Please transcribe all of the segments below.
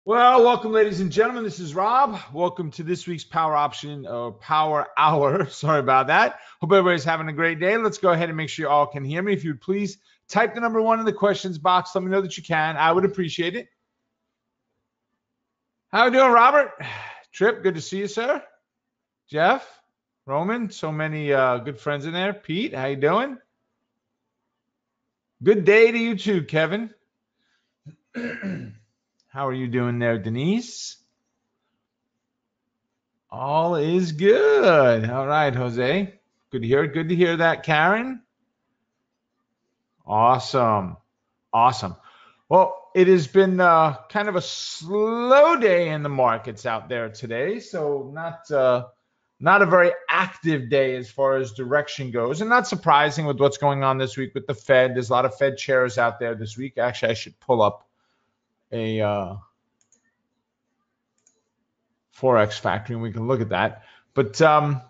Well, welcome, ladies and gentlemen. This is Rob. Welcome to this week's Power Option or Power Hour. Sorry about that. Hope everybody's having a great day. Let's go ahead and make sure you all can hear me. If you'd please type the number one in the questions box. Let me know that you can. I would appreciate it. How are you doing, Robert? Trip, good to see you, sir. Jeff, Roman, so many good friends in there. Pete, how you doing? Good day to you too, Kevin. How are you doing there, Denise? All is good. All right, Jose. Good to hear it. Good to hear that, Karen. Awesome. Awesome. Well, it has been kind of a slow day in the markets out there today, so not a very active day as far as direction goes, and not surprising with what's going on this week with the Fed. There's a lot of Fed chairs out there this week. Actually, I should pull up a Forex factory and we can look at that. But I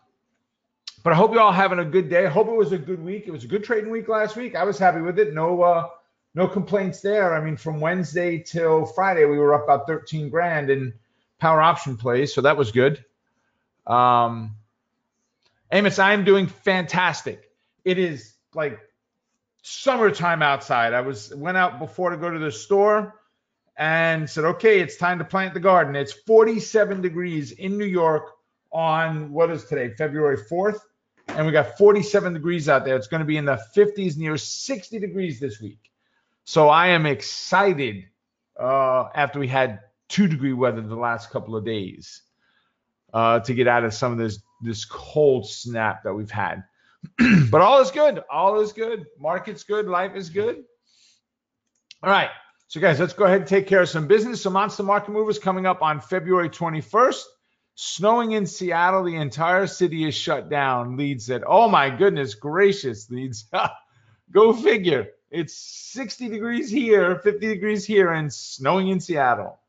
hope you're all having a good day. I hope it was a good week. It was a good trading week last week. I was happy with it. No complaints there. I mean, from Wednesday till Friday, we were up about 13 grand in power option plays, so that was good. Amos, I am doing fantastic. It is like summertime outside. Went out before to go to the store and said, okay, it's time to plant the garden. It's 47 degrees in New York on what is today, February 4th. And we got 47 degrees out there. It's going to be in the 50s, near 60 degrees this week. So I am excited after we had 2-degree weather the last couple of days to get out of some of this cold snap that we've had. But all is good. All is good. Market's good. Life is good. All right. So, guys, let's go ahead and take care of some business. So, Monster Market Move is coming up on February 21st. Snowing in Seattle. The entire city is shut down. Lead said, oh, my goodness gracious, Leads. Go figure. It's 60 degrees here, 50 degrees here, and snowing in Seattle.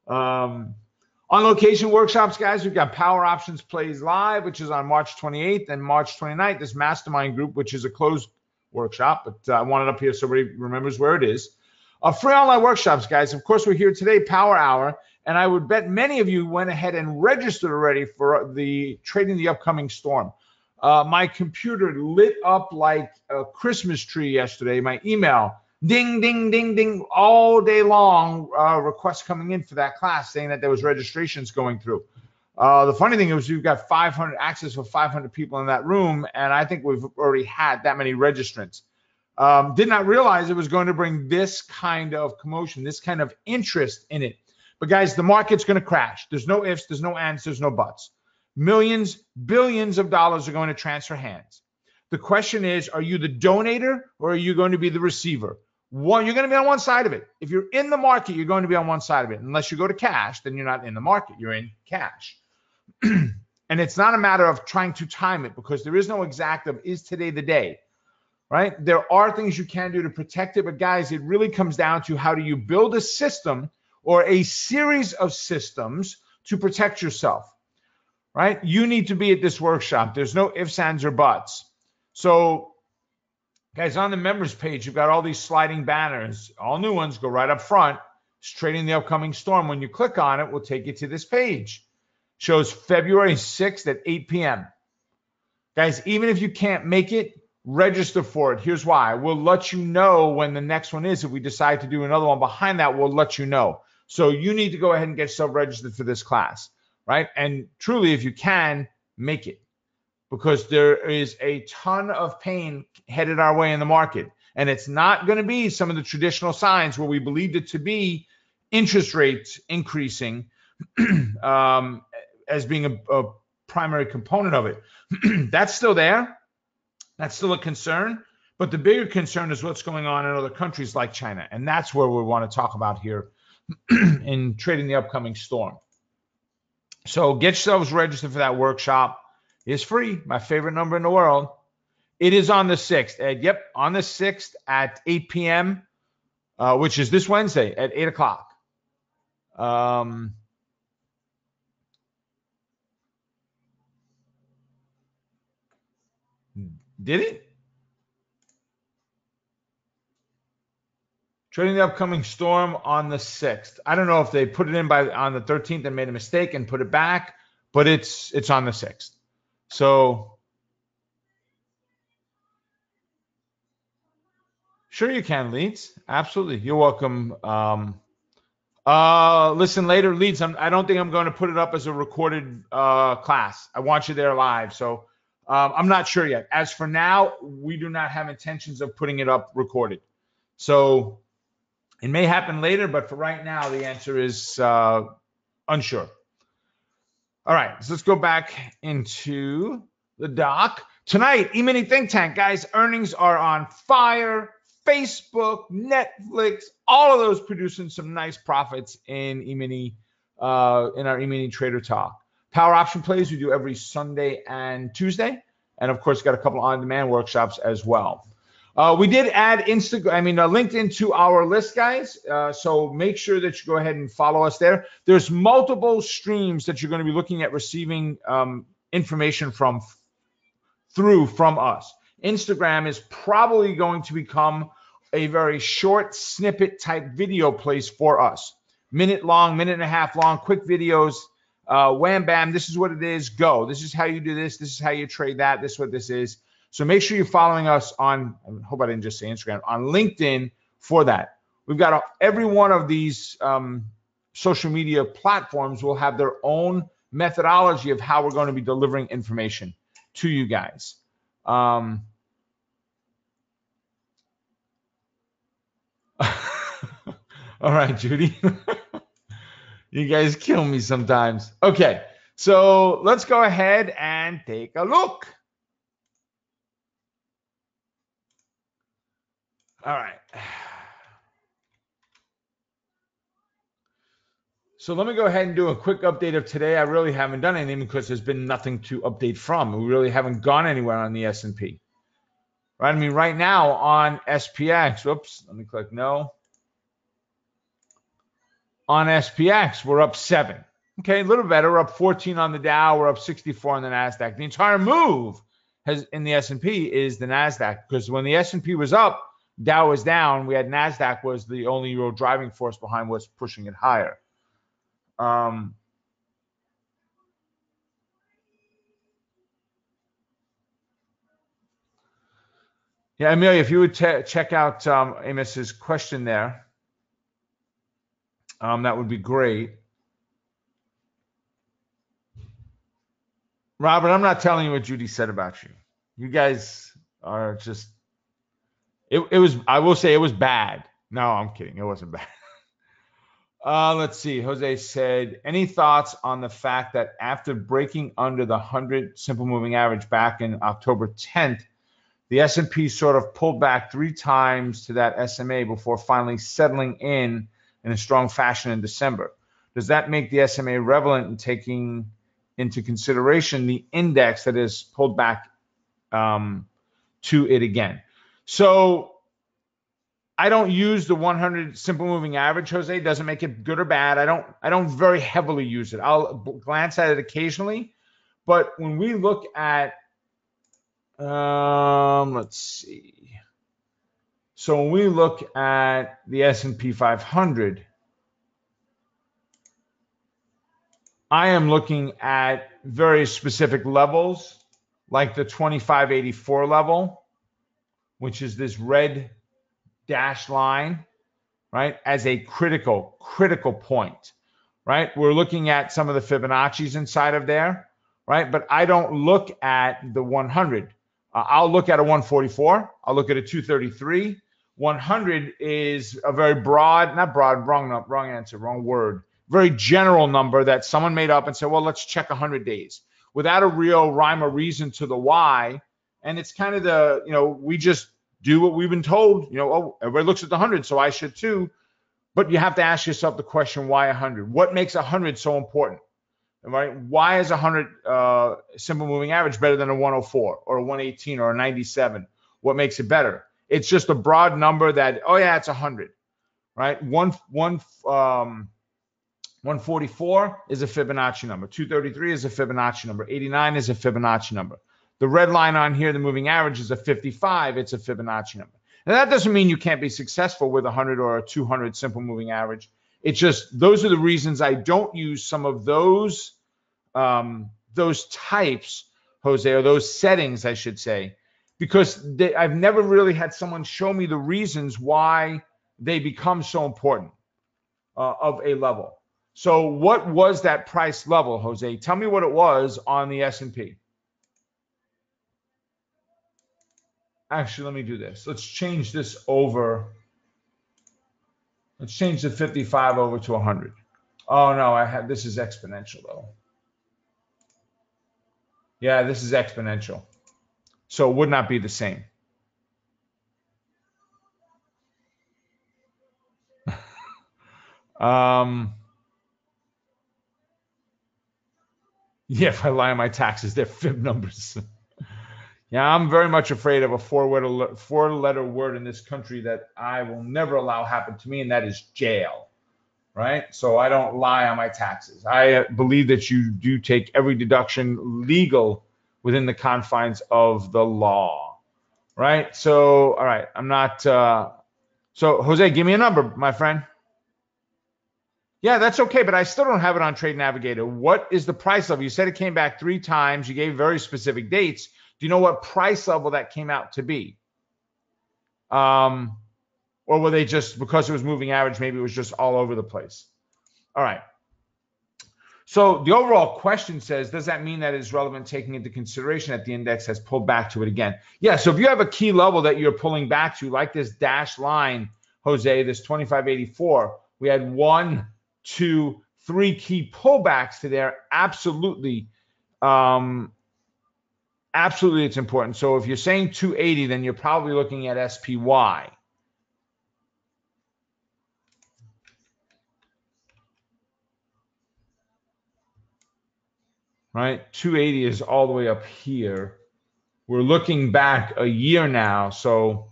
On location workshops, guys, we've got Power Options Plays Live, which is on March 28th, and March 29th, this Mastermind Group, which is a closed workshop, but I want it up here so everybody remembers where it is. Free online workshops, guys. Of course, we're here today, Power Hour, and I would bet many of you went ahead and registered already for the Trading the Upcoming Storm. My computer lit up like a Christmas tree yesterday. My email, ding, ding, ding, ding, all day long, requests coming in for that class saying that there was registrations going through. The funny thing is we've got 500 access for 500 people in that room, and I think we've already had that many registrants. Did not realize it was going to bring this kind of commotion, this kind of interest in it. But guys, the market's going to crash. There's no ifs, there's no ands, there's no buts. Millions, billions of dollars are going to transfer hands. The question is, are you the donator or are you going to be the receiver? One, you're going to be on one side of it. If you're in the market, you're going to be on one side of it. Unless you go to cash, then you're not in the market. You're in cash. And it's not a matter of trying to time it because there is no exact of is today the day, right? There are things you can do to protect it. But guys, it really comes down to how do you build a system or a series of systems to protect yourself, right? You need to be at this workshop. There's no ifs, ands, or buts. So guys, on the members page, you've got all these sliding banners. All new ones go right up front. It's Trading the Upcoming Storm. When you click on it, we'll take you to this page. Shows February 6th at 8 p.m. Guys, even if you can't make it, register for it. Here's why. We'll let you know when the next one is. If we decide to do another one behind that, we'll let you know. So you need to go ahead and get yourself registered for this class, right? And truly, if you can, make it. Because there is a ton of pain headed our way in the market. And it's not going to be some of the traditional signs where we believed it to be interest rates increasing as being a primary component of it. That's still there. That's still a concern. But the bigger concern is what's going on in other countries like China. And that's where we want to talk about here in Trading the Upcoming Storm. So get yourselves registered for that workshop. It's free. My favorite number in the world. It is on the 6th, Ed. Yep, on the 6th at 8 p.m., which is this Wednesday at 8 o'clock. Did it? Trading the upcoming storm on the 6th. I don't know if they put it in on the 13th and made a mistake and put it back, but it's on the 6th. So sure you can, Leeds. Absolutely. You're welcome. Listen later, Leeds. I don't think I'm going to put it up as a recorded class. I want you there live. So I'm not sure yet. As for now, we do not have intentions of putting it up recorded. So it may happen later, but for right now, the answer is unsure. All right, so let's go back into the doc. Tonight, E-mini Think Tank, guys, earnings are on fire. Facebook, Netflix, all of those producing some nice profits in E-mini, in our E-mini Trader Talk. Power option plays we do every Sunday and Tuesday. And of course, got a couple on-demand workshops as well. We did add LinkedIn to our list, guys. So make sure that you go ahead and follow us there. There's multiple streams that you're going to be looking at receiving information from us. Instagram is probably going to become a very short snippet type video place for us. Minute long, minute and a half long, quick videos. Wham, bam, this is what it is. Go. This is how you do this. This is how you trade that. This is what this is. So make sure you're following us on, I hope I didn't just say Instagram, on LinkedIn for that. We've got every one of these social media platforms will have their own methodology of how we're going to be delivering information to you guys. All right, Judy. You guys kill me sometimes. Okay, so let's go ahead and take a look. All right. So let me go ahead and do a quick update of today. I really haven't done anything because there's been nothing to update from. We really haven't gone anywhere on the S&P. Right? I mean, right now on SPX, whoops, let me click no. On SPX, we're up 7. Okay, a little better. We're up 14 on the Dow. We're up 64 on the NASDAQ. The entire move in the S&P is the NASDAQ, because when the S&P was up, Dow was down. We had NASDAQ was the only real driving force behind what's pushing it higher. Yeah, Amelia, if you would check out Amos's question there, that would be great. Robert, I'm not telling you what Judy said about you. You guys are just, it was, I will say it was bad. No, I'm kidding. It wasn't bad. Let's see. Jose said, any thoughts on the fact that after breaking under the 100 simple moving average back in October 10th, the S&P sort of pulled back 3 times to that SMA before finally settling in a strong fashion in December? Does that make the SMA relevant in taking into consideration the index that is pulled back to it again? So I don't use the 100 simple moving average, Jose. It doesn't make it good or bad. I don't very heavily use it. I'll glance at it occasionally, but when we look at let's see. So when we look at the S&P 500, I am looking at very specific levels, like the 2584 level, which is this red dashed line, right, as a critical point, right? We're looking at some of the Fibonacci's inside of there, right? But I don't look at the 100. I'll look at a 144. I'll look at a 233. 100 is a very broad, not broad, wrong answer, wrong word, very general number that someone made up and said, well, let's check 100 days without a real rhyme or reason to the why. And it's kind of the, we just do what we've been told, oh, everybody looks at the 100, so I should too. But you have to ask yourself the question, why 100? What makes 100 so important? Right? Why is 100 simple moving average better than a 104 or a 118 or a 97? What makes it better? It's just a broad number that, oh yeah, it's 100, right? 144 is a Fibonacci number. 233 is a Fibonacci number. 89 is a Fibonacci number. The red line on here, the moving average, is a 55. It's a Fibonacci number. Now, that doesn't mean you can't be successful with a 100 or a 200 simple moving average. It's just those are the reasons I don't use some of those types, Jose, or those settings, I should say, because I've never really had someone show me the reasons why they become so important of a level. So what was that price level, Jose? Tell me what it was on the S&P. Actually, let me do this. Let's change this over. Let's change the 55 over to 100. Oh, no, this is exponential, though. Yeah, this is exponential. So it would not be the same. Yeah, if I lie on my taxes, they're fib numbers. Yeah, I'm very much afraid of a four-letter word in this country that I will never allow happen to me, and that is jail, right? So I don't lie on my taxes. I believe that you do take every deduction legal within the confines of the law, right? So, all right, I'm not. So, Jose, give me a number, my friend. Yeah, that's okay, but I still don't have it on Trade Navigator. What is the price level? You said it came back 3 times. You gave very specific dates. Do you know what price level that came out to be? Or were they just, because it was moving average, maybe it was just all over the place? All right. So the overall question says, does that mean that it's relevant taking into consideration that the index has pulled back to it again? Yeah, so if you have a key level that you're pulling back to, like this dashed line, Jose, this 2584, we had 1, 2, 3 key pullbacks to there. Absolutely. Absolutely, it's important. So if you're saying 280, then you're probably looking at SPY. Right? 280 is all the way up here. We're looking back a year now. So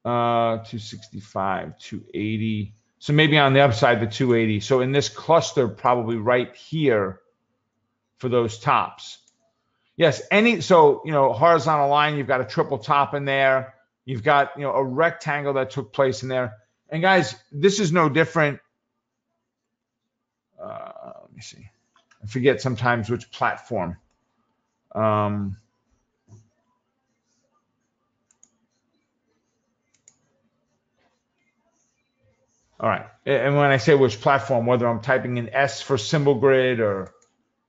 265, 280. So maybe on the upside, the 280. So in this cluster, probably right here for those tops. Yes, so, horizontal line, you've got a triple top in there. You've got, a rectangle that took place in there. And guys, this is no different. Let me see. I forget sometimes which platform. All right. And when I say which platform, whether I'm typing in S for symbol grid or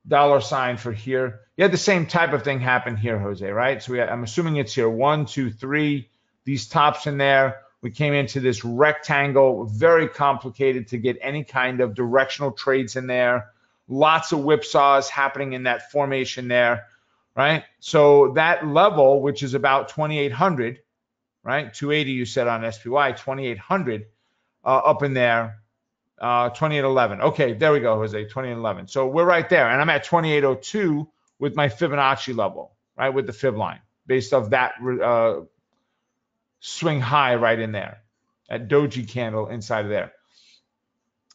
$ for here, you had the same type of thing happen here, Jose, right? So I'm assuming it's here. 1, 2, 3, these tops in there. We came into this rectangle, very complicated to get any kind of directional trades in there. Lots of whipsaws happening in that formation there, right? So that level, which is about 2,800, right? 280 you said on SPY, 2,800 up in there, 2811. Okay, there we go, Jose, 2811. So we're right there, and I'm at 2802 with my Fibonacci level, right, with the fib line, based off that swing high right in there, that doji candle inside of there.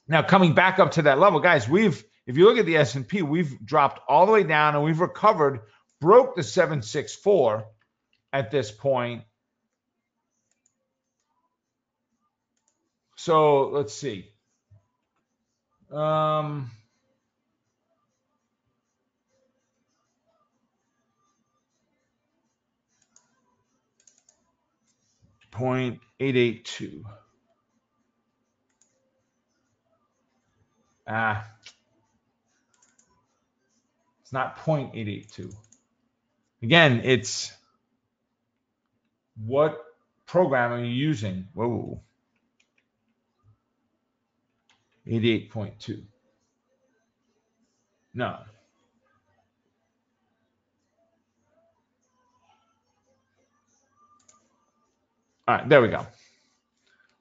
Now coming back up to that level, guys, if you look at the S&P, we've dropped all the way down and we've recovered, broke the 764 at this point. So let's see. 0.882. It's not 0.882. Again, it's what program are you using? Whoa. 88.2. No. All right, there we go.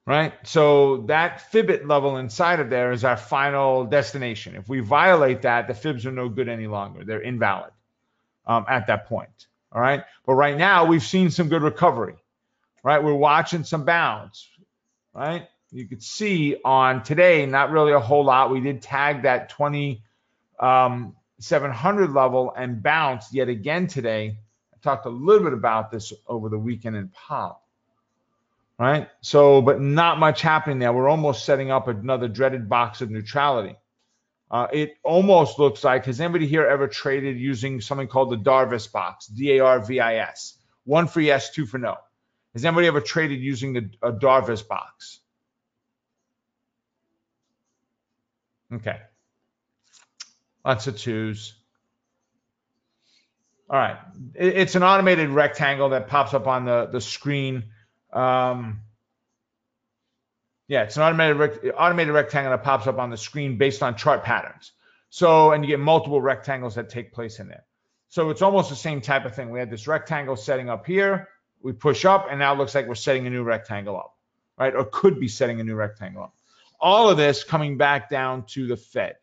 Right? So that Fibit level inside of there is our final destination. If we violate that, the Fibs are no good any longer. They're invalid at that point. All right? But right now, we've seen some good recovery. Right? We're watching some bounce. Right? You could see on today, not really a whole lot. We did tag that 2,700 level and bounced yet again today. I talked a little bit about this over the weekend in Pop. right? So, but not much happening there. We're almost setting up another dreaded box of neutrality. It almost looks like, has anybody here ever traded using something called the Darvis box, Darvis? One for yes, two for no. Has anybody ever traded using the Darvis box? Okay. Lots of twos. All right. It's an automated rectangle that pops up on the screen. Yeah, it's an automated rectangle that pops up on the screen based on chart patterns. So, and you get multiple rectangles that take place in there. So it's almost the same type of thing. We had this rectangle setting up here. We push up, and now it looks like we're setting a new rectangle up, right? Or could be setting a new rectangle up. All of this coming back down to the Fed.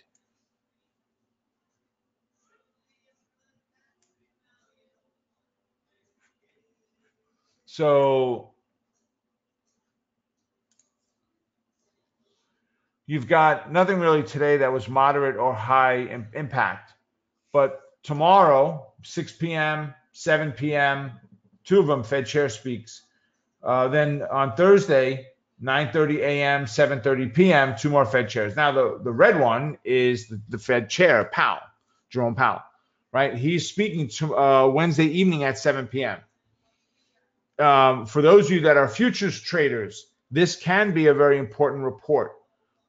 So you've got nothing really today that was moderate or high impact. But tomorrow, 6 p.m., 7 p.m., two of them Fed chair speaks. Then on Thursday, 9:30 a.m., 7:30 p.m., two more Fed chairs. Now, the red one is the Fed chair, Powell, Jerome Powell, right? He's speaking to Wednesday evening at 7 p.m. For those of you that are futures traders, this can be a very important report,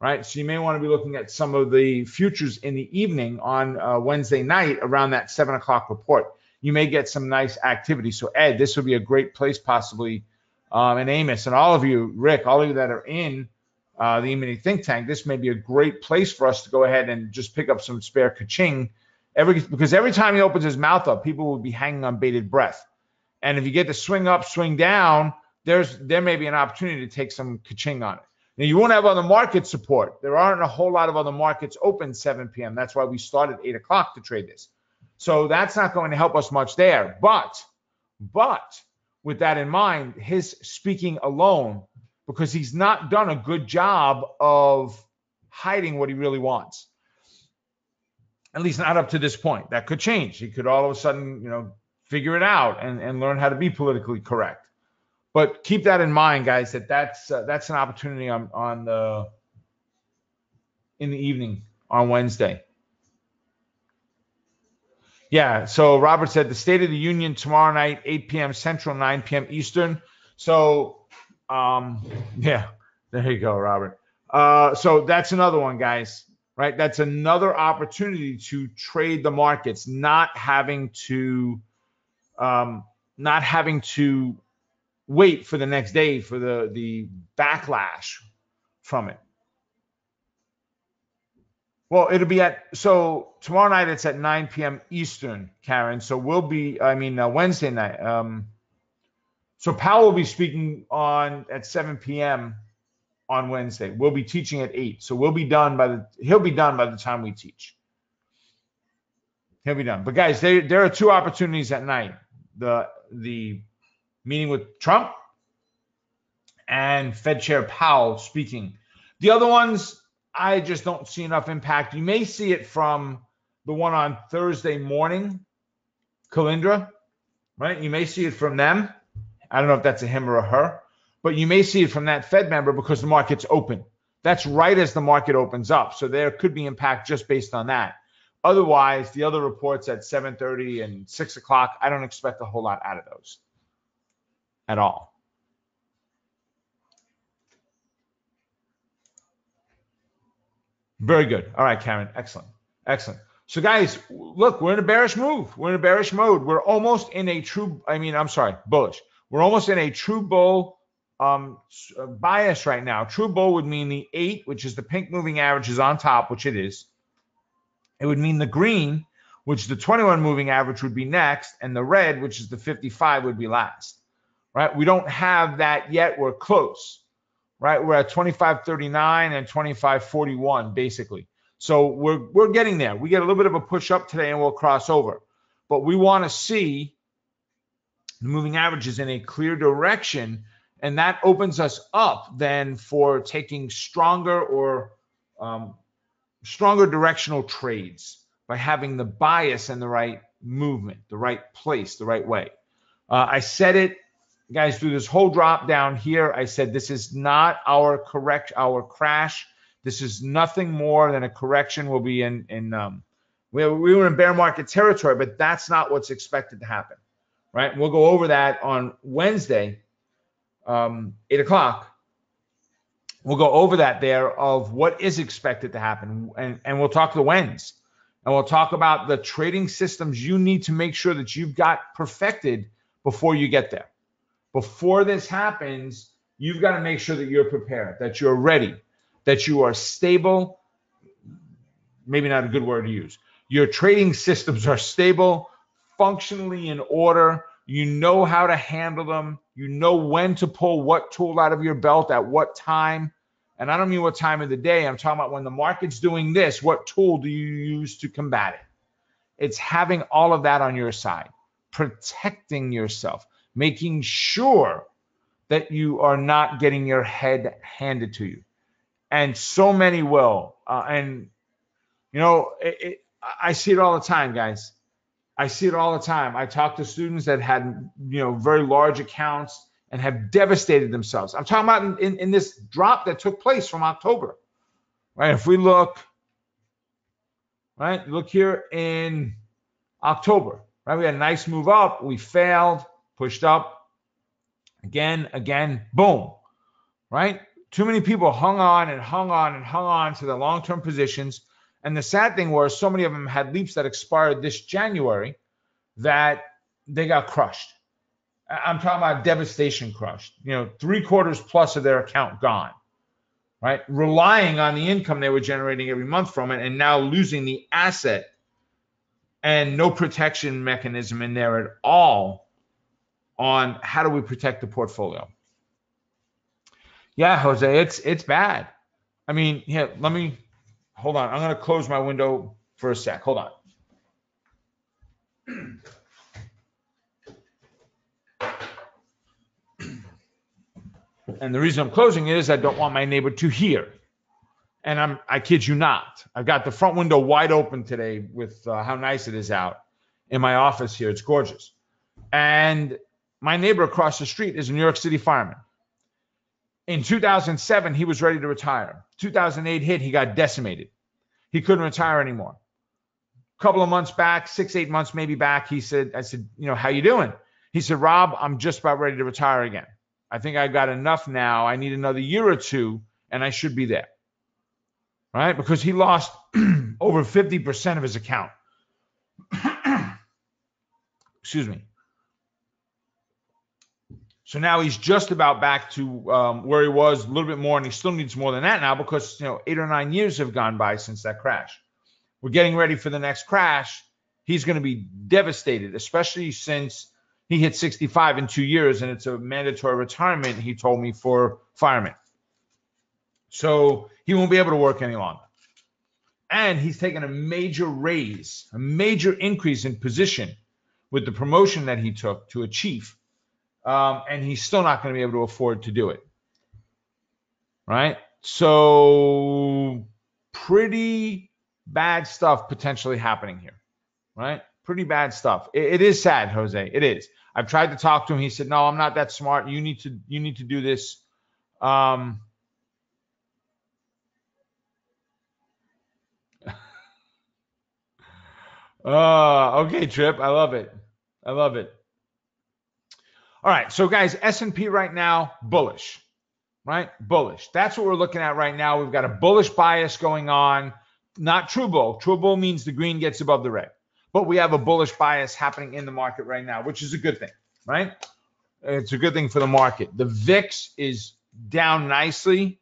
right? So you may want to be looking at some of the futures in the evening on Wednesday night around that 7 o'clock report. You may get some nice activity. So Ed, this would be a great place possibly, and Amos, and all of you, Rick, all of you that are in the E-mini think tank, this may be a great place for us to go ahead and just pick up some spare ka-ching. Because every time he opens his mouth up, people will be hanging on bated breath. And if you get to swing up, swing down, there may be an opportunity to take some ka-ching on it. Now, you won't have other market support. There aren't a whole lot of other markets open 7 p.m. That's why we started 8 o'clock to trade this. So that's not going to help us much there. But with that in mind, his speaking alone, because he's not done a good job of hiding what he really wants, at least not up to this point. That could change. He could all of a sudden, figure it out and learn how to be politically correct. But keep that in mind, guys, that's an opportunity in the evening on Wednesday. Yeah, so Robert said the State of the Union tomorrow night, 8 p.m. Central, 9 p.m. Eastern. So, yeah, there you go, Robert. So that's another one, guys, right? That's another opportunity to trade the markets, not having to wait for the next day for the backlash from it. Well, it'll be tomorrow night it's at 9 p.m. Eastern, Karen. So Wednesday night. So Powell will be speaking at 7 p.m. on Wednesday. We'll be teaching at 8. So he'll be done by the time we teach. He'll be done. But guys, there are two opportunities at night. The meeting with Trump and Fed Chair Powell speaking. The other ones, I just don't see enough impact. You may see it from the one on Thursday morning, Kalindra, right? You may see it from them. I don't know if that's a him or a her, but you may see it from that Fed member because the market's open. That's right as the market opens up. So there could be impact just based on that. Otherwise, the other reports at 7:30 and 6 o'clock, I don't expect a whole lot out of those at all. Very good. All right, Karen. Excellent. So guys, look, we're in a bearish move. We're in a bearish mode. We're almost in a bullish. We're almost in a true bull bias right now. True bull would mean the 8, which is the pink moving average, is on top, which it is. It would mean the green, which is the 21 moving average, would be next, and the red, which is the 55, would be last. Right? We don't have that yet. We're close. Right? We're at 25.39 and 25.41 basically. So we're getting there. We get a little bit of a push up today and we'll cross over. But we want to see the moving averages in a clear direction, and that opens us up then for taking stronger directional trades by having the bias and the right movement, the right place, the right way. I said it guys, through this whole drop down here, I said this is not our crash. This is nothing more than a correction. We'll be we were in bear market territory, but that's not what's expected to happen, right? We'll go over that on Wednesday, 8 o'clock. We'll go over that there of what is expected to happen, and we'll talk the whens, and we'll talk about the trading systems you need to make sure that you've got perfected before you get there. Before this happens, you've got to make sure that you're prepared, that you're ready, that you are stable. Maybe not a good word to use. Your trading systems are stable, functionally in order. You know how to handle them. You know when to pull what tool out of your belt at what time. And I don't mean what time of the day. I'm talking about when the market's doing this, what tool do you use to combat it? It's having all of that on your side, protecting yourself, making sure that you are not getting your head handed to you. And so many will. I see it all the time, guys. I see it all the time. I talk to students that had, very large accounts and have devastated themselves. I'm talking about in this drop that took place from October, right? If we look, right, look here in October, right? We had a nice move up. We failed, pushed up again, boom, right? Too many people hung on to the long-term positions. And the sad thing was so many of them had leaps that expired this January that they got crushed. I'm talking about devastation crushed. 3/4 plus of their account gone, right? Relying on the income they were generating every month from it and now losing the asset and no protection mechanism in there at all on how do we protect the portfolio. Yeah, Jose, it's bad. I mean, let me hold on. I'm going to close my window for a sec. Hold on. And the reason I'm closing it is I don't want my neighbor to hear. And I kid you not. I've got the front window wide open today with how nice it is out in my office here. It's gorgeous. And my neighbor across the street is a New York City fireman. In 2007, he was ready to retire. 2008 hit, he got decimated. He couldn't retire anymore. A couple of months back, 6-8 months maybe back, I said, how you doing? He said, Rob, I'm just about ready to retire again. I think I got enough now. I need another year or two, and I should be there. Right? Because he lost over 50% of his account. Excuse me. So now he's just about back to where he was, a little bit more, and he still needs more than that now because 8 or 9 years have gone by since that crash. We're getting ready for the next crash. He's going to be devastated, especially since he hit 65 in 2 years, and it's a mandatory retirement, he told me, for firemen. So he won't be able to work any longer. And he's taken a major raise, a major increase in position with the promotion that he took to a chief. And he's still not going to be able to afford to do it. Right? So pretty bad stuff potentially happening here. Right? Pretty bad stuff. It is sad, Jose. It is. I've tried to talk to him. He said, no, I'm not that smart. You need to do this. Okay, Trip. I love it. All right, so guys, S&P right now, bullish, right? Bullish. That's what we're looking at right now. We've got a bullish bias going on, not true bull. True bull means the green gets above the red. But we have a bullish bias happening in the market right now, which is a good thing, right? It's a good thing for the market. The VIX is down nicely.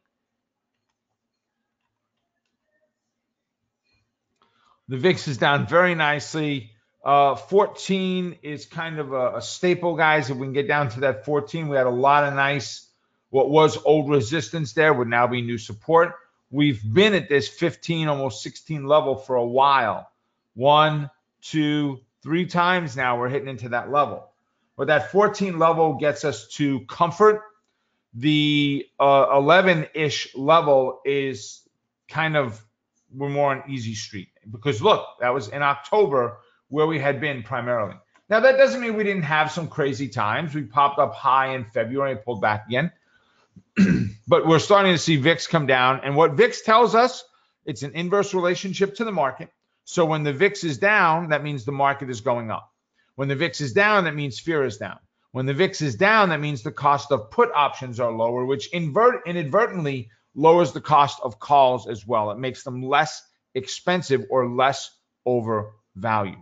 The VIX is down very nicely. 14 is kind of a staple, guys. If we can get down to that 14, we had a lot of nice, what was old resistance there would now be new support. We've been at this 15, almost 16 level for a while. 1, 2, 3 times now we're hitting into that level. But that 14 level gets us to comfort. The 11-ish level is kind of, we're more on easy street. Because look, that was in October where we had been primarily. Now, that doesn't mean we didn't have some crazy times. We popped up high in February and pulled back again. But we're starting to see VIX come down. And what VIX tells us, it's an inverse relationship to the market. So when the VIX is down, that means the market is going up. When the VIX is down, that means fear is down. When the VIX is down, that means the cost of put options are lower, which inadvertently lowers the cost of calls as well. It makes them less expensive or less overvalued.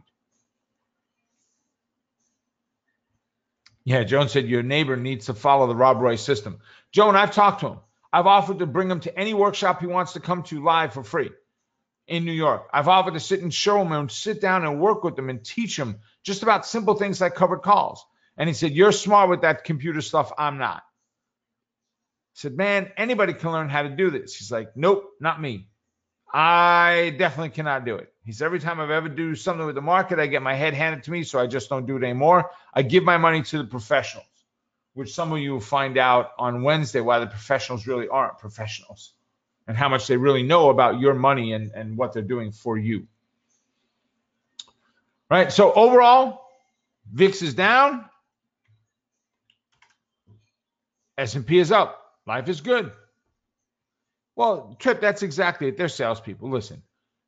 Yeah, Joan said your neighbor needs to follow the Rob Roy system. Joan, I've talked to him. I've offered to bring him to any workshop he wants to come to live for free in New York. I've offered to sit and show him and sit down and work with him and teach him just about simple things like covered calls. And he said, you're smart with that computer stuff. I'm not. I said, man, anybody can learn how to do this. He's like, nope, not me. I definitely cannot do it. He said, every time I've ever do something with the market, I get my head handed to me, so I just don't do it anymore. I give my money to the professionals, which some of you will find out on Wednesday why the professionals really aren't professionals and how much they really know about your money and what they're doing for you. Right? So overall, VIX is down. S&P is up. Life is good. Well, Trip, that's exactly it. They're salespeople. Listen,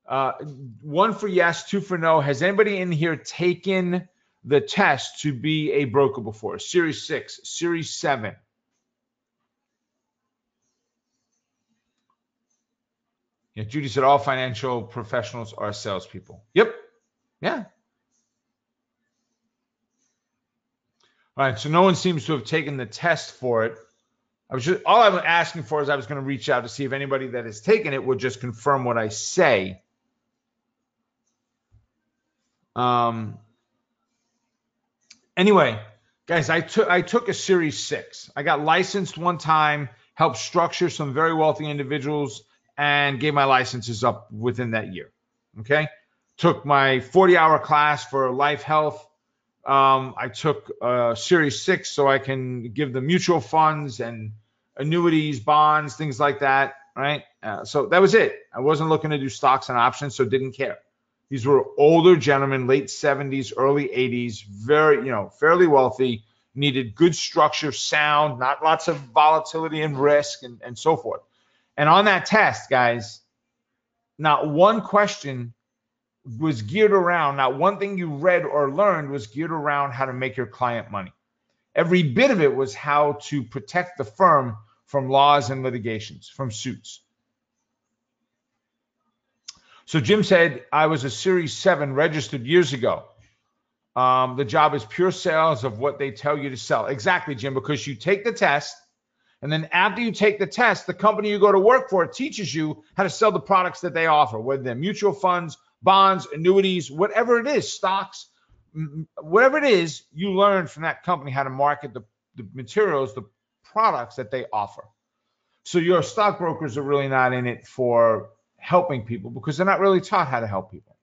1 for yes, 2 for no. Has anybody in here taken the test to be a broker before? Series 6, Series 7. Yeah, Judy said all financial professionals are salespeople. Yep. Yeah. All right. So no one seems to have taken the test for it. All I'm asking for is I was going to reach out to see if anybody that has taken it would just confirm what I say. Anyway, guys, I took a Series 6. I got licensed one time, helped structure some very wealthy individuals, and gave my licenses up within that year. Okay? Took my 40-hour class for life health. I took Series 6 so I can give them mutual funds and annuities, bonds, things like that, right? So that was it. I wasn't looking to do stocks and options, so didn't care. These were older gentlemen, late 70s, early 80s, very, fairly wealthy, needed good structure, sound, not lots of volatility and risk and so forth. And on that test, guys, not one question was geared around, not one thing you read or learned was geared around how to make your client money. Every bit of it was how to protect the firm from laws and litigations, from suits. So Jim said, I was a Series 7 registered years ago. The job is pure sales of what they tell you to sell. Exactly, Jim, because you take the test, and then after you take the test, the company you go to work for teaches you how to sell the products that they offer, whether they're mutual funds, bonds, annuities, whatever it is, stocks, whatever it is, you learn from that company how to market the materials, the products that they offer. So your stockbrokers are really not in it for helping people because they're not really taught how to help people.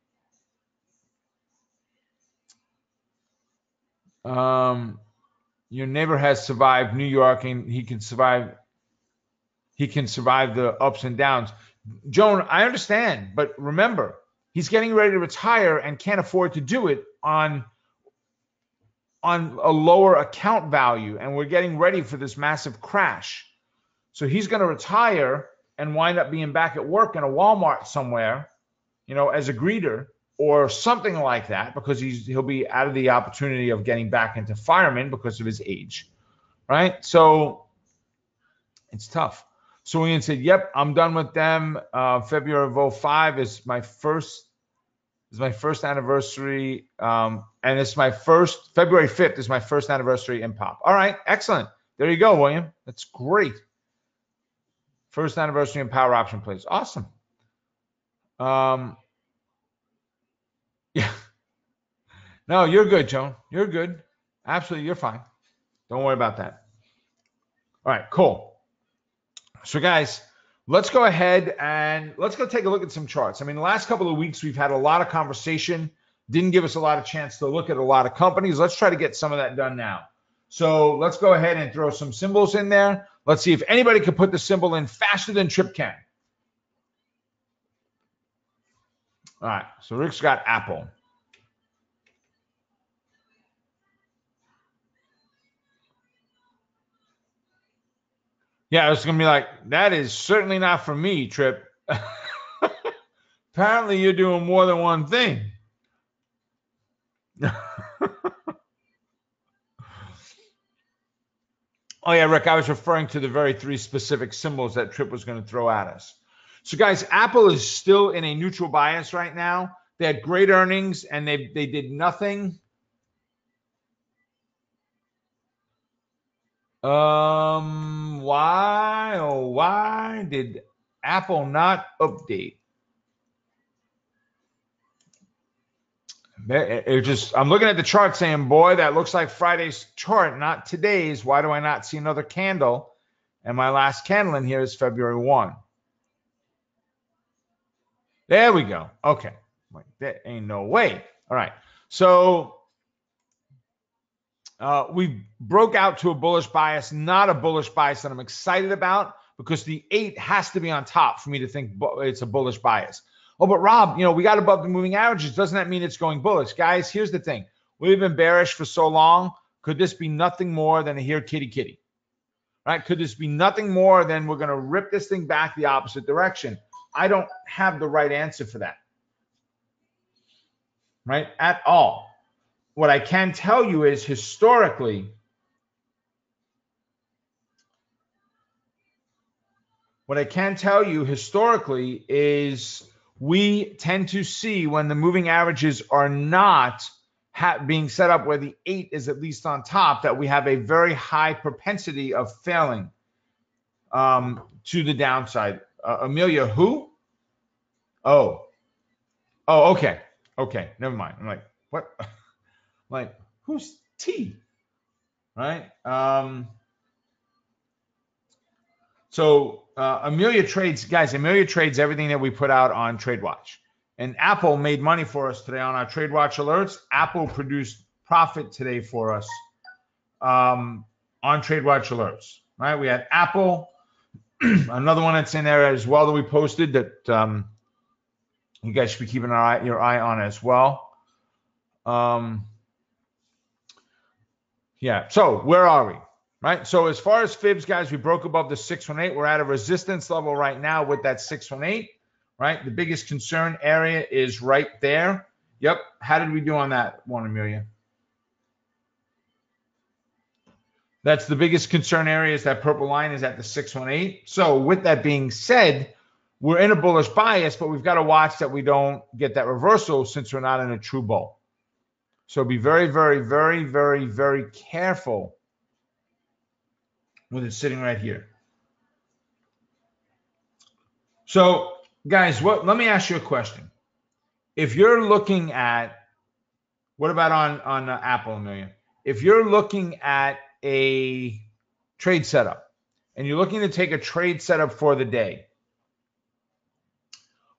Your neighbor has survived New York and he can survive the ups and downs. Joan, I understand, but remember, he's getting ready to retire and can't afford to do it on a lower account value, and we're getting ready for this massive crash. So he's going to retire and wind up being back at work in a Walmart somewhere, as a greeter or something like that, because he'll be out of the opportunity of getting back into fireman because of his age, right? So it's tough. So Ian said, yep, I'm done with them. February of 2005 is my first anniversary. And it's my first, February 5th is my first anniversary in POP. All right, excellent. There you go, William. That's great. First anniversary in Power Option Plays. Awesome. Yeah. No, you're good, Joan. You're good. Absolutely, you're fine. Don't worry about that. All right, cool. So guys, let's go ahead and let's go take a look at some charts. I mean, the last couple of weeks, we've had a lot of conversation. Didn't give us a lot of chance to look at a lot of companies. Let's try to get some of that done now. So let's go ahead and throw some symbols in there. Let's see if anybody can put the symbol in faster than Trip can. All right, so Rick's got Apple. Yeah, I was going to be like, that is certainly not for me, Trip. Apparently, you're doing more than one thing. Oh, yeah, Rick, I was referring to the very three specific symbols that Trip was going to throw at us. So, guys, Apple is still in a neutral bias right now. They had great earnings, and they did nothing. Why did Apple not update? I'm looking at the chart saying, boy, that looks like Friday's chart, not today's. Why do I not see another candle? And my last candle in here is February 1. There we go. Okay. Like, that ain't no way. All right. So we broke out to a bullish bias, not a bullish bias that I'm excited about, because the 8 has to be on top for me to think it's a bullish bias. Oh, but Rob, we got above the moving averages. Doesn't that mean it's going bullish? Guys, here's the thing. We've been bearish for so long. Could this be nothing more than a here kitty kitty? Right? Could this be nothing more than we're going to rip this thing back the opposite direction? I don't have the right answer for that. Right? At all. What I can tell you is historically, is we tend to see when the moving averages are not being set up where the 8 is at least on top, that we have a very high propensity of failing to the downside. Amelia, who? Oh, okay. Okay, never mind. I'm like, what? Like, who's T? Right? So Amelia trades everything that we put out on TradeWatch. And Apple made money for us today on our TradeWatch alerts. Apple produced profit today for us on TradeWatch alerts. Right? We had Apple, another one that's in there as well that we posted that you guys should be keeping your eye on as well. Yeah. So where are we? Right. So as far as fibs, guys, we broke above the 618. We're at a resistance level right now with that 618. Right. The biggest concern area is right there. Yep. How did we do on that one, Amelia? That's the biggest concern area, is that purple line is at the 618. So with that being said, we're in a bullish bias, but we've got to watch that we don't get that reversal since we're not in a true bull. So be very, very, very, very, very careful with it sitting right here. So, guys, let me ask you a question. If you're looking at, what about on Apple, Amelia? If you're looking at a trade setup and you're looking to take a trade setup for the day,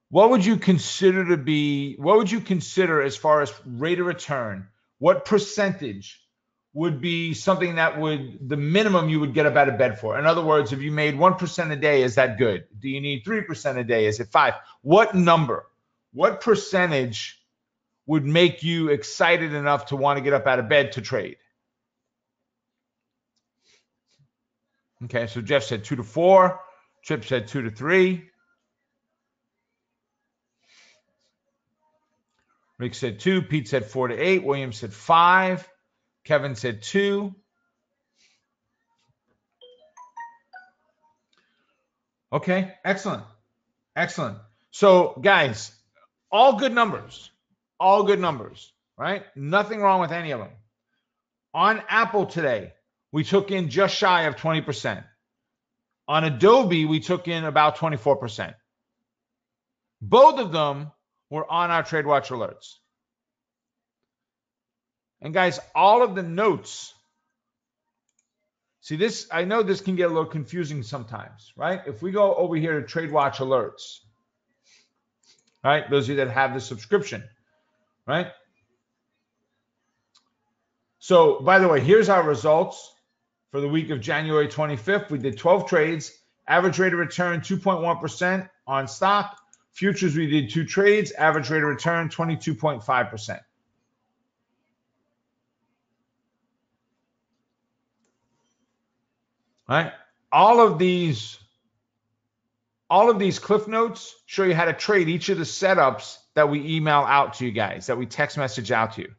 what would you consider as far as rate of return? What percentage would be something that the minimum you would get up out of bed for? In other words, if you made 1% a day, is that good? Do you need 3% a day? Is it 5%? What number? What percentage would make you excited enough to want to get up out of bed to trade? Okay, so Jeff said 2 to 4. Trip said 2 to 3. Rick said 2. Pete said 4 to 8. William said 5. Kevin said 2. Okay, excellent. Excellent. So, guys, all good numbers. All good numbers, right? Nothing wrong with any of them. On Apple today, we took in just shy of 20%. On Adobe, we took in about 24%. Both of them were on our TradeWatch alerts. And guys, all of the notes, see this, I know this can get a little confusing sometimes, right? If we go over here to TradeWatch alerts, right? Those of you that have the subscription, right? So, by the way, here's our results for the week of January 25th. We did 12 trades, average rate of return 2.1% on stock. Futures, we did 2 trades, average rate of return 22.5%. Right? all of these Cliff Notes show you how to trade each of the setups that we email out to you guys, that we text message out to you.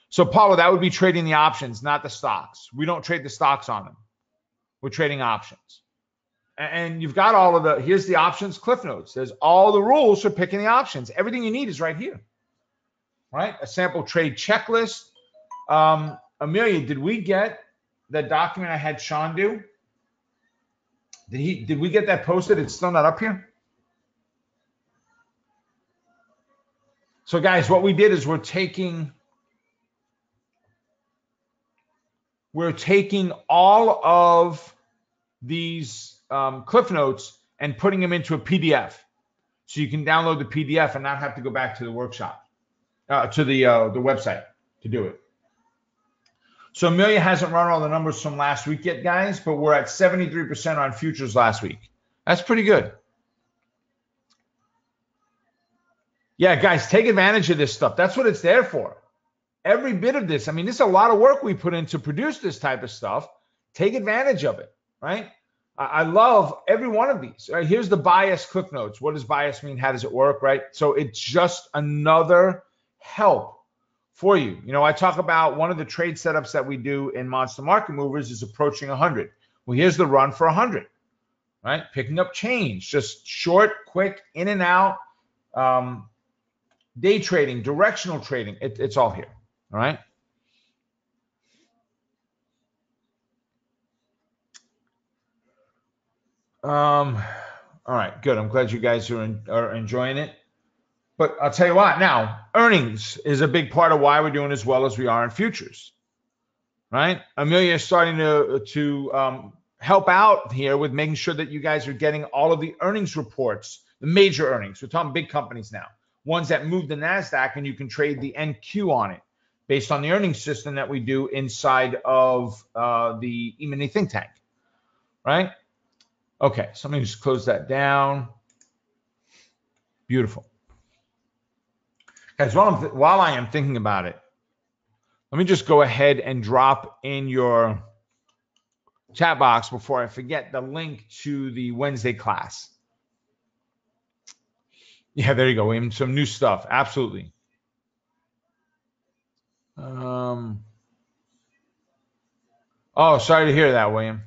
So Paulo, that would be trading the options, not the stocks. We don't trade the stocks on them. We're trading options. And you've got all of here's the options Cliff Notes. There's all the rules for picking the options. Everything you need is right here. Right? A sample trade checklist. Amelia, did we get that document I had Sean do? Did we get that posted? It's still not up here. So guys, what we did is we're taking all of these Cliff Notes and putting them into a PDF. So you can download the PDF and not have to go back to the workshop, to the website to do it. So Amelia hasn't run all the numbers from last week yet, guys, but we're at 73% on futures last week. That's pretty good. Yeah, guys, take advantage of this stuff. That's what it's there for. Every bit of this. I mean, this is a lot of work we put in to produce this type of stuff. Take advantage of it, right? I love every one of these. Right? Here's the bias Cliff Notes. What does bias mean? How does it work, right? So it's just another help for you. You know, I talk about one of the trade setups that we do in Monster Market Movers is approaching 100. Well, here's the run for 100, right? Picking up change, just short, quick, in and out, day trading, directional trading. It's all here, all right? All right, good. I'm glad you guys are enjoying it. But I'll tell you what, now, earnings is a big part of why we're doing as well as we are in futures, right? Amelia is starting to help out here with making sure that you guys are getting all of the earnings reports, the major earnings. We're talking big companies now, ones that move the NASDAQ, and you can trade the NQ on it based on the earnings system that we do inside of the E-mini think tank, right? Okay, so let me just close that down. Beautiful. Guys, while I am thinking about it, let me just go ahead and drop in your chat box before I forget the link to the Wednesday class. Yeah, there you go, William. Some new stuff. Absolutely. Oh, sorry to hear that, William.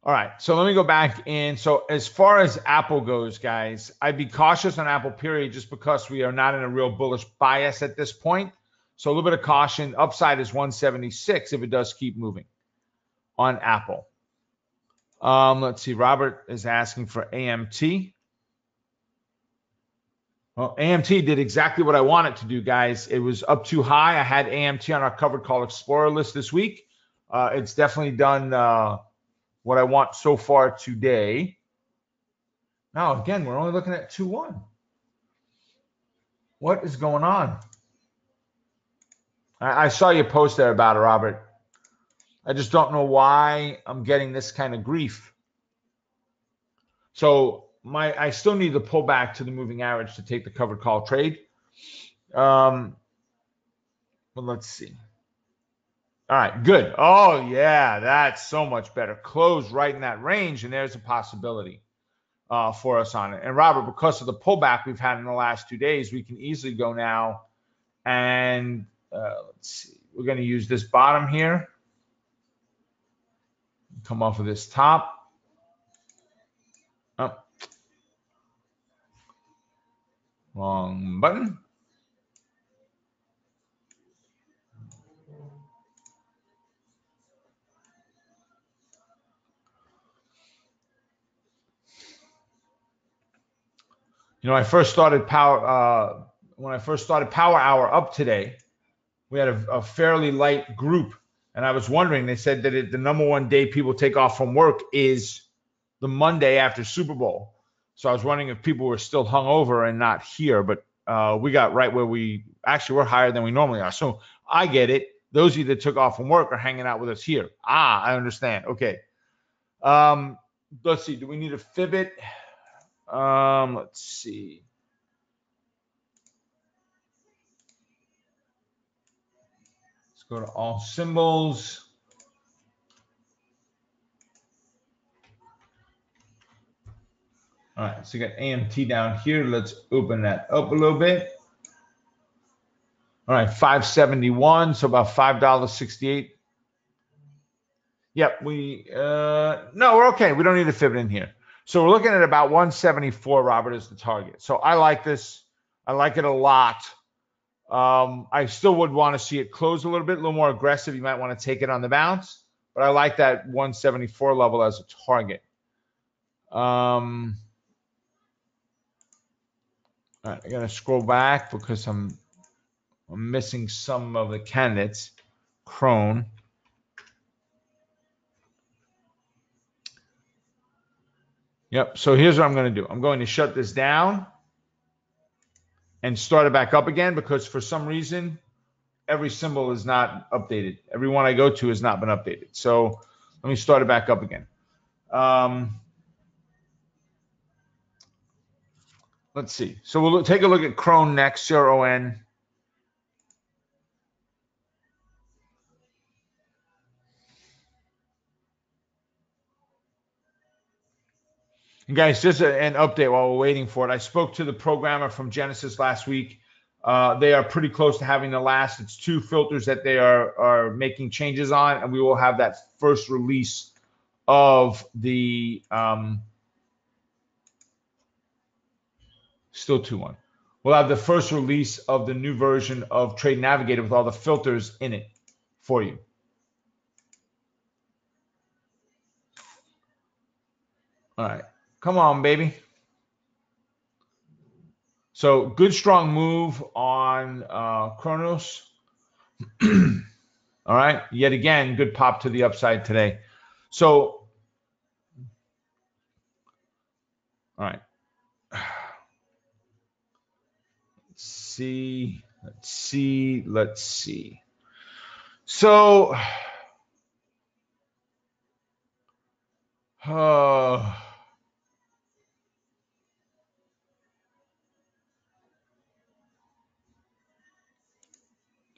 All right, so let me go back in. So as far as Apple goes, guys, I'd be cautious on Apple, period, just because we are not in a real bullish bias at this point. So a little bit of caution. Upside is 176 if it does keep moving on Apple. Let's see. Robert is asking for AMT. Well, AMT did exactly what I wanted to do, guys. It was up too high. I had AMT on our covered call explorer list this week. It's definitely done what I want so far today. Now, again, we're only looking at 2-1. What is going on? I saw your post there about it, Robert. I just don't know why I'm getting this kind of grief. So I still need to pull back to the moving average to take the covered call trade. But let's see. All right, good. Oh, yeah, that's so much better. Close right in that range, and there's a possibility for us on it. And Robert, because of the pullback we've had in the last 2 days, we can easily go now and let's see. We're going to use this bottom here. Come off of this top. Oh. Wrong button. You know, I first started Power Hour up today. We had a fairly light group, and I was wondering. They said that the number one day people take off from work is the Monday after Super Bowl. So I was wondering if people were still hungover and not here, but we got right where we're higher than we normally are. So I get it. Those of you that took off from work are hanging out with us here. I understand. Okay. Let's see. Do we need to fib it? Let's see. Let's go to all symbols. All right, so you got AMT down here. Let's open that up a little bit. All right, 571, so about $5.68. Yep, no, we're okay. We don't need a fib in here. So we're looking at about 174, Robert, as the target. So I like this. I like it a lot. I still would want to see it close a little more aggressive. You might want to take it on the bounce, but I like that 174 level as a target. All right, I gotta scroll back because I'm missing some of the candidates. Crone. Yep. So here's what I'm going to do. I'm going to shut this down and start it back up again because for some reason every symbol is not updated. Every one I go to has not been updated. So let me start it back up again. Let's see. So we'll take a look at Crone next, C-R-O-N. And guys, just an update while we're waiting for it. I spoke to the programmer from Genesis last week. They are pretty close to having the last. It's 2 filters that they are making changes on, and we will have that first release of the still 2-1. We'll have the first release of the new version of Trade Navigator with all the filters in it for you. All right. Come on, baby. So good, strong move on Kronos. All right. Yet again, good pop to the upside today. So, all right. Let's see. So,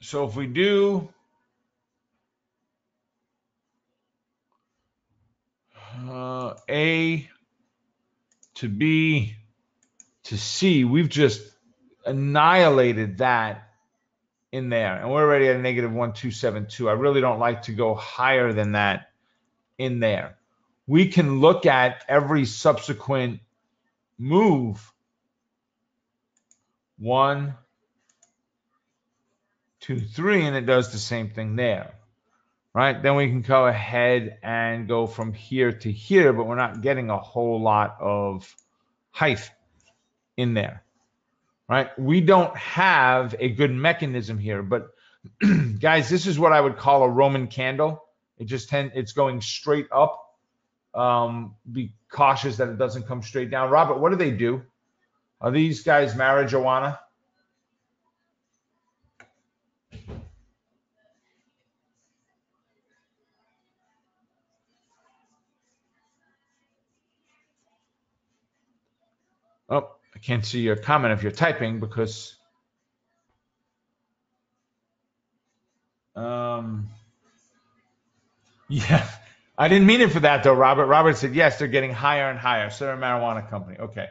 so if we do A to B to C, we've just annihilated that in there. And we're already at a negative 1272. I really don't like to go higher than that in there. We can look at every subsequent move. 1, 2, 3, and it does the same thing there. Right? Then we can go ahead and go from here to here, but we're not getting a whole lot of height in there. Right? We don't have a good mechanism here, but guys, this is what I would call a Roman candle. It's going straight up. Be cautious that it doesn't come straight down. Robert, what do? Are these guys marijuana? Oh, I can't see your comment if you're typing because yeah, I didn't mean it for that though, Robert. Robert said yes, they're getting higher and higher. So they're a marijuana company. Okay.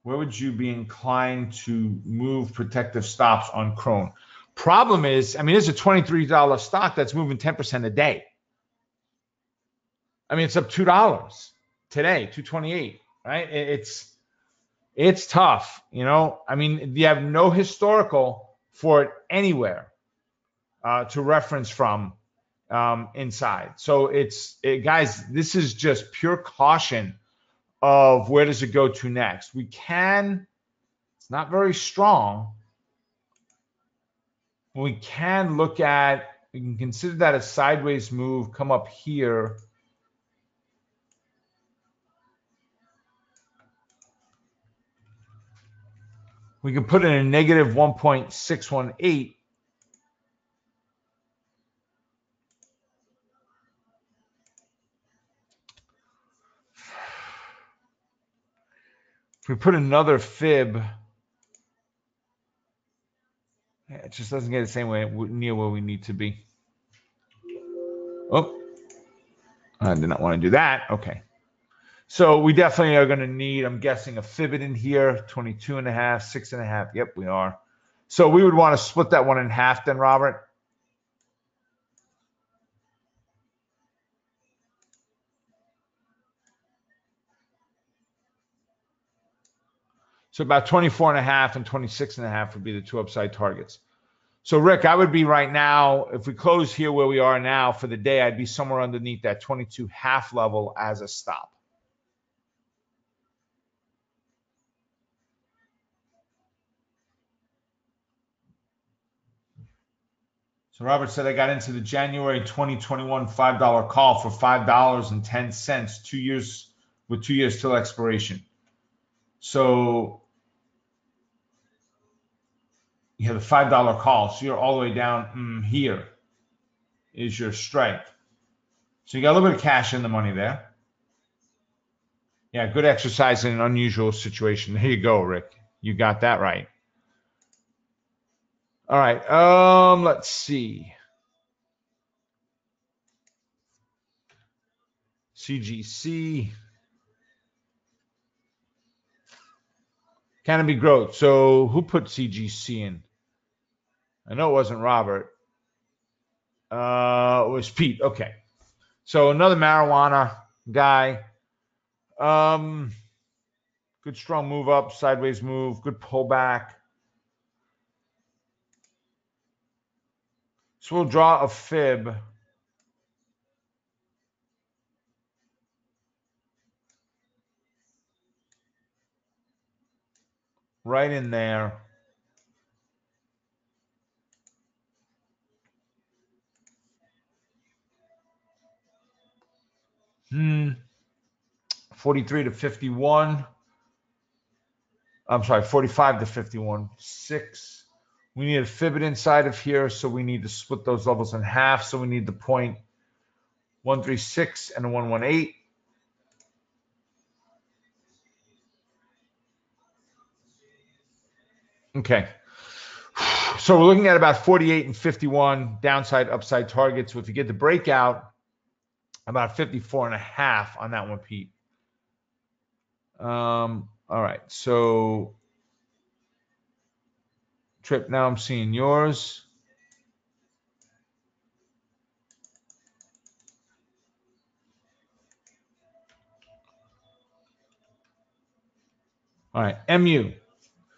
Where would you be inclined to move protective stops on Crone? Problem is, I mean, it's a $23 stock that's moving 10% a day. I mean, it's up $2 today, $2.28, right? It's tough, you know. I mean, you have no historical for it anywhere to reference from inside. So guys, this is just pure caution of where does it go to next. It's not very strong. We can consider that a sideways move, come up here. We can put in a negative 1.618. If we put another fib, it just doesn't get the same way near where we need to be. Oh, I did not want to do that. Okay. So we definitely are going to need, I'm guessing, a fibit in here, 22 and a half, 6.5. Yep, we are. So we would want to split that one in half then, Robert. So about 24 and a half and 26 and a half would be the two upside targets. So Rick, I would be right now, if we close here where we are now for the day, I'd be somewhere underneath that 22 half level as a stop. So Robert said I got into the January 2021 $5 call for $5.10, 2 years with 2 years till expiration. So you have a $5 call. So you're all the way down here is your strike. So you got a little bit of cash in the money there. Yeah, good exercise in an unusual situation. There you go, Rick. You got that right. All right. Let's see. CGC. Canopy growth. So who put CGC in? I know it wasn't Robert. It was Pete. Okay. So another marijuana guy. Good strong move up, sideways move, good pullback. So we'll draw a fib. Right in there. Hmm. 43 to 51. I'm sorry, 45 to 51. 6. We need a fib inside of here, so we need to split those levels in half. So we need the point 136 and a 118. Okay. So we're looking at about 48 and 51 downside, upside targets. So if you get the breakout, about 54 and a half on that one, Pete. All right. So Trip, now I'm seeing yours. All right, MU.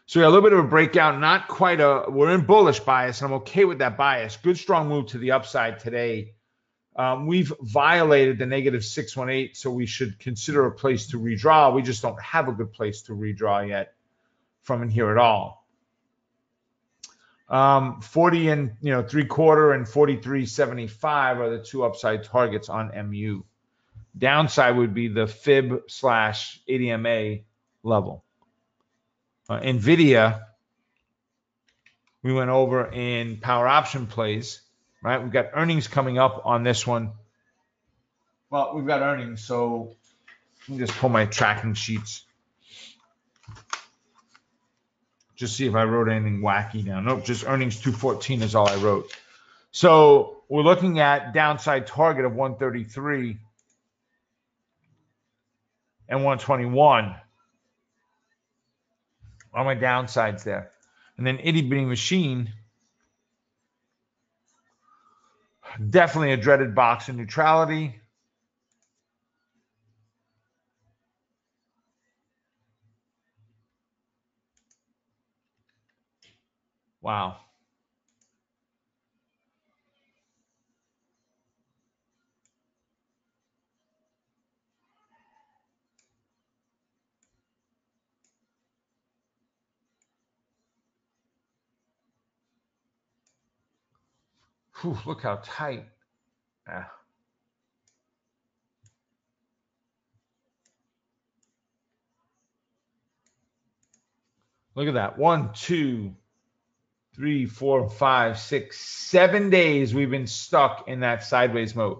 So we got a little bit of a breakout, not quite we're in bullish bias, and I'm okay with that bias. Good strong move to the upside today. We've violated the negative 618, so we should consider a place to redraw. We just don't have a good place to redraw yet from in here at all. 40 and 3/4 and 43.75 are the two upside targets on MU. Downside would be the fib / ADMA level. NVIDIA, we went over in power option plays, right? We've got earnings coming up on this one. Well, we've got earnings, so let me just pull my tracking sheets. Just see if I wrote anything wacky down. Nope, just earnings 214 is all I wrote. So we're looking at downside target of 133 and 121 on my downsides there. And then itty bitty machine, definitely a dreaded box of neutrality. Wow. Whew, look how tight. Ah. Look at that. 1, 2, 3, 4, 5, 6, 7 days we've been stuck in that sideways mode,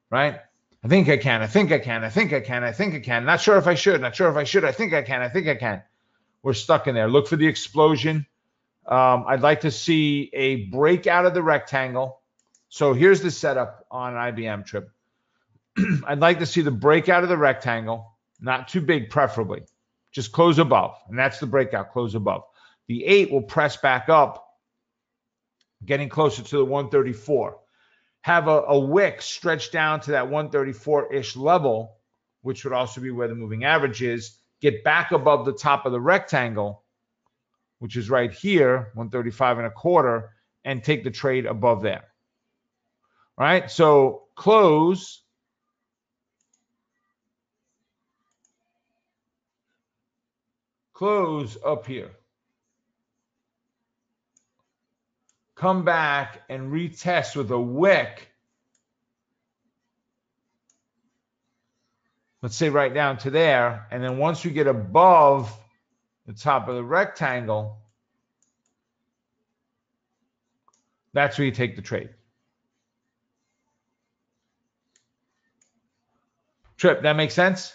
right? I think I can. I think I can. I think I can. I think I can. Not sure if I should. Not sure if I should. I think I can. I think I can. We're stuck in there. Look for the explosion. I'd like to see a break out of the rectangle. So here's the setup on IBM, Trip. I'd like to see the break out of the rectangle. not too big, preferably. Just close above, and that's the breakout, close above. The 8 will press back up, getting closer to the 134. Have a wick stretch down to that 134-ish level, which would also be where the moving average is. Get back above the top of the rectangle, which is right here, 135.25, and take the trade above there. All right, so close up here. Come back and retest with a wick. Let's say right down to there. And then once we get above the top of the rectangle, that's where you take the trade. Trip, that makes sense?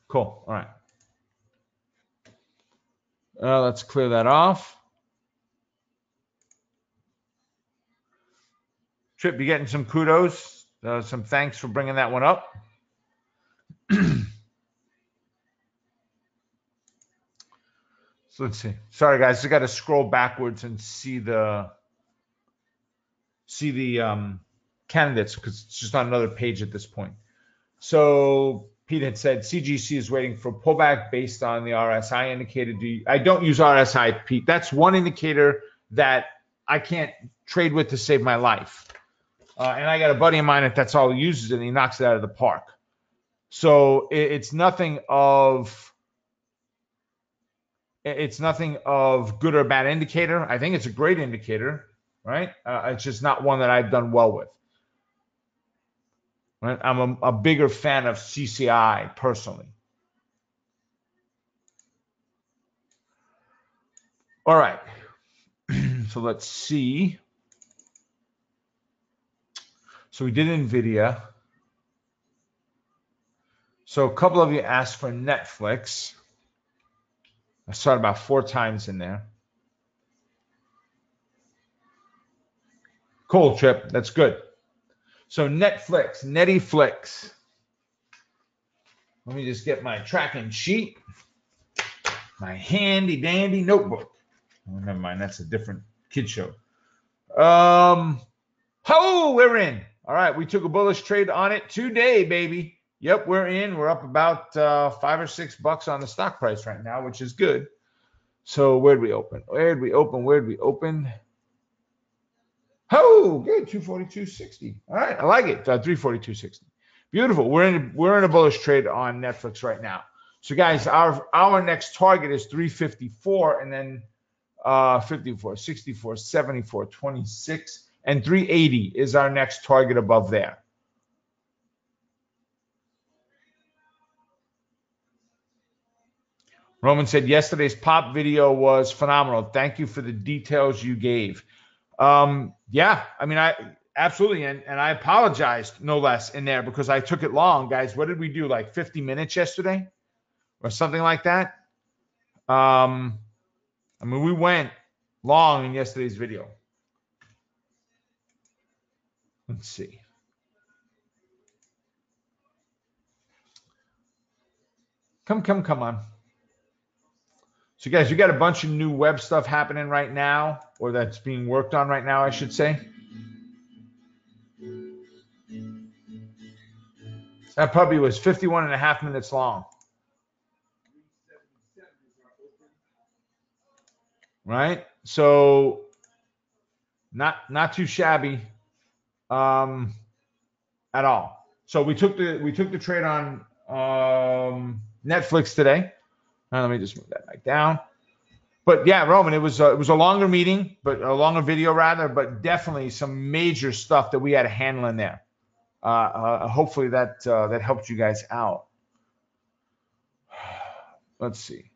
Cool. All right. Let's clear that off. Trip, you're getting some kudos. Some thanks for bringing that one up. So let's see. Sorry, guys. I got to scroll backwards and see the candidates because it's just on another page at this point. So Pete had said CGC is waiting for pullback based on the RSI indicator. I don't use RSI, Pete. That's one indicator that I can't trade with to save my life. And I got a buddy of mine that's all he uses, and he knocks it out of the park. So it's nothing of good or bad indicator. I think it's a great indicator, right? It's just not one that I've done well with. Right? I'm a bigger fan of CCI personally. All right. So let's see. So we did NVIDIA. So a couple of you asked for Netflix. I saw it about 4 times in there. Cool, Trip. That's good. So Netflix, Netflix. Let me just get my tracking sheet, my handy dandy notebook. Oh, never mind. That's a different kid show. We're in. All right. We took a bullish trade on it today, baby. Yep, we're in. We're up about $5 or $6 on the stock price right now, which is good. So where'd we open? Oh, good. 242.60. All right. I like it. 342.60. Beautiful. We're in a bullish trade on Netflix right now. So guys, our next target is 354 and then 54, 64, 74, 26, and 380 is our next target above there. Roman said yesterday's pop video was phenomenal. Thank you for the details you gave. Yeah, I mean, I absolutely. And I apologized no less in there because I took it long, guys. What did we do? Like 50 minutes yesterday or something like that? I mean, we went long in yesterday's video. Let's see. Come on. So guys, you got a bunch of new web stuff happening right now, or that's being worked on right now, I should say. That probably was 51.5 minutes long. Right? So not too shabby at all. So we took the trade on Netflix today. Let me just move that back down. But yeah, Roman, it was a longer meeting, but a longer video rather, but definitely some major stuff that we had to handle in there. Hopefully that helped you guys out. Let's see.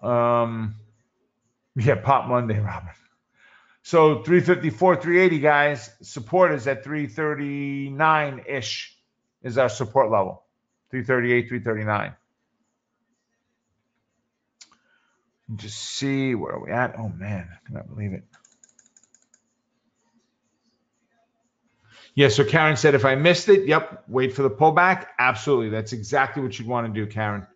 Yeah, Pop Monday, Robin. So 354, 380, guys. Support is at 339-ish is our support level. 338, 339. Just see where are we at. Oh man, I cannot believe it. Yeah, so Karen said, if I missed it, yep, wait for the pullback. Absolutely. That's exactly what you'd want to do, Karen.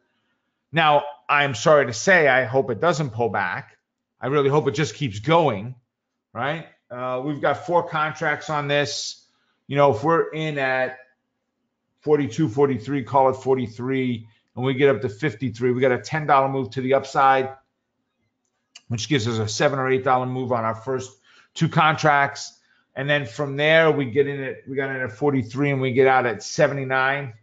Now, I'm sorry to say, I hope it doesn't pull back. I really hope it just keeps going, right? We've got 4 contracts on this. You know, if we're in at 42, 43, call it 43, and we get up to 53, we got a $10 move to the upside, which gives us a $7 or $8 move on our first 2 contracts. And then from there, we got in at 43 and we get out at 79,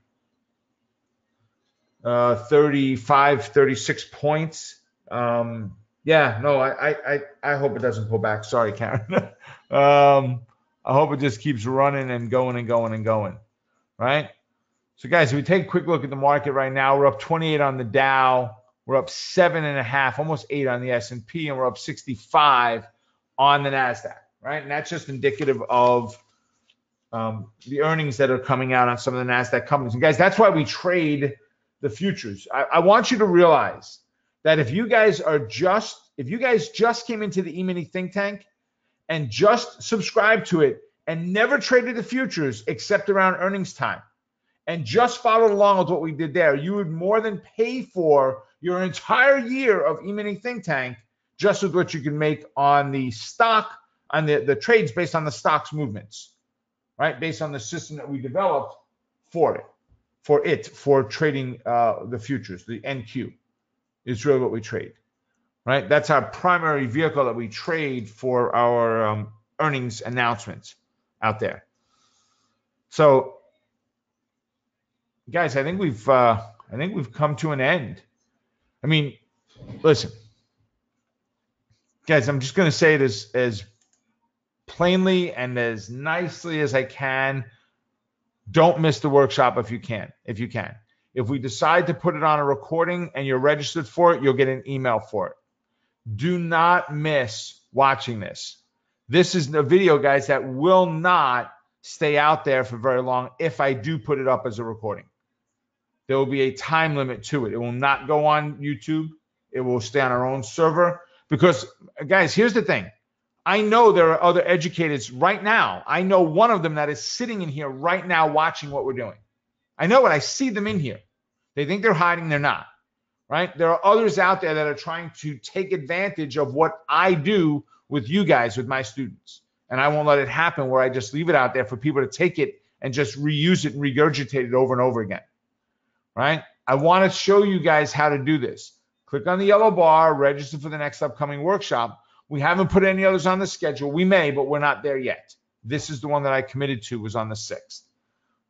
35, 36 points. Yeah, no, I hope it doesn't pull back. Sorry, Karen. I hope it just keeps running and going and going and going, right? So, guys, if we take a quick look at the market right now, we're up 28 on the Dow. We're up 7.5, almost 8 on the S&P, and we're up 65 on the NASDAQ, right? And that's just indicative of the earnings that are coming out on some of the NASDAQ companies. And, guys, that's why we trade the futures. I want you to realize that if you guys just came into the E-mini think tank and just subscribed to it and never traded the futures except around earnings time and just followed along with what we did there, you would more than pay for your entire year of E-mini think tank just with what you can make on the stock, on the trades based on the stock's movements, right? Based on the system that we developed for trading the futures, the NQ is really what we trade, right? That's our primary vehicle that we trade for our earnings announcements out there. So, guys, I think we've come to an end. I mean, listen, guys, I'm just going to say it as plainly and as nicely as I can. Don't miss the workshop if you can. If we decide to put it on a recording and you're registered for it, you'll get an email for it. Do not miss watching this. This is a video, guys, that will not stay out there for very long if I do put it up as a recording. There will be a time limit to it. It will not go on YouTube. It will stay on our own server because, guys, here's the thing. I know there are other educators right now. I know one of them that is sitting in here right now watching what we're doing. I know it. I see them in here. They think they're hiding. They're not, right? There are others out there that are trying to take advantage of what I do with you guys, with my students. And I won't let it happen where I just leave it out there for people to take it and just reuse it and regurgitate it over and over again, right? I want to show you guys how to do this. Click on the yellow bar, register for the next upcoming workshop. We haven't put any others on the schedule. We may, but we're not there yet. This is the one that I committed to, was on the 6th,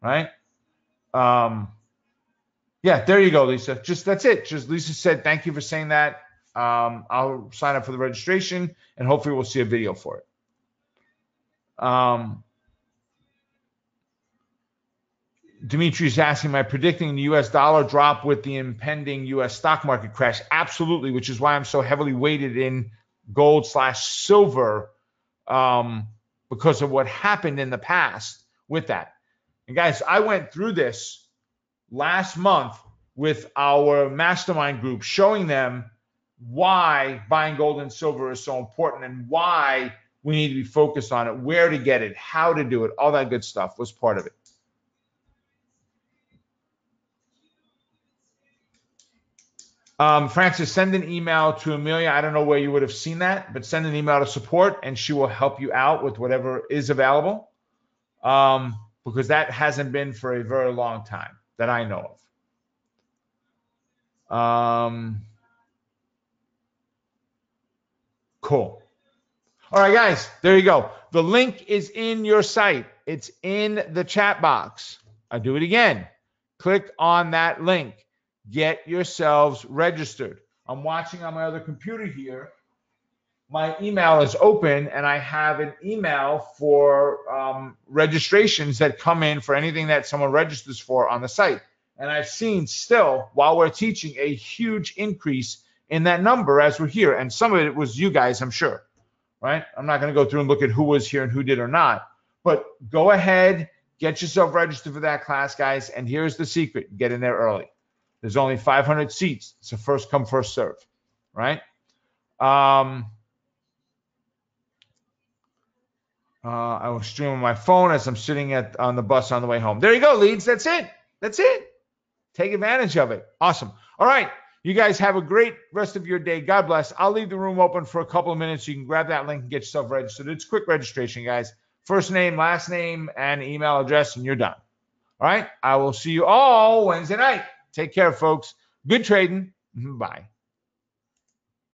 right? Yeah, there you go, Lisa. That's it. Just Lisa said, thank you for saying that. I'll sign up for the registration, and hopefully we'll see a video for it. Dimitri's asking, am I predicting the U.S. dollar drop with the impending U.S. stock market crash? Absolutely, which is why I'm so heavily weighted in gold/silver because of what happened in the past with that. And guys, I went through this last month with our mastermind group, showing them why buying gold and silver is so important and why we need to be focused on it, where to get it, how to do it, all that good stuff was part of it. Francis, send an email to Amelia. I don't know where you would have seen that, but send an email to support and she will help you out with whatever is available, because that hasn't been for a very long time that I know of. Cool. All right, guys, there you go. The link is in your site. It's in the chat box. I'll do it again. Click on that link. Get yourselves registered. I'm watching on my other computer here. My email is open, and I have an email for registrations that come in for anything that someone registers for on the site. And I've seen still, while we're teaching, a huge increase in that number as we're here. And some of it was you guys, I'm sure, right? I'm not going to go through and look at who was here and who did or not. But go ahead, get yourself registered for that class, guys. And here's the secret. Get in there early. There's only 500 seats. It's a first come, first serve, right? I will stream on my phone as I'm sitting on the bus on the way home. There you go, Leeds. That's it. That's it. Take advantage of it. Awesome. All right. You guys have a great rest of your day. God bless. I'll leave the room open for a couple of minutes. You can grab that link and get yourself registered. It's quick registration, guys. First name, last name, and email address, and you're done. All right. I will see you all Wednesday night. Take care, folks. Good trading. Bye.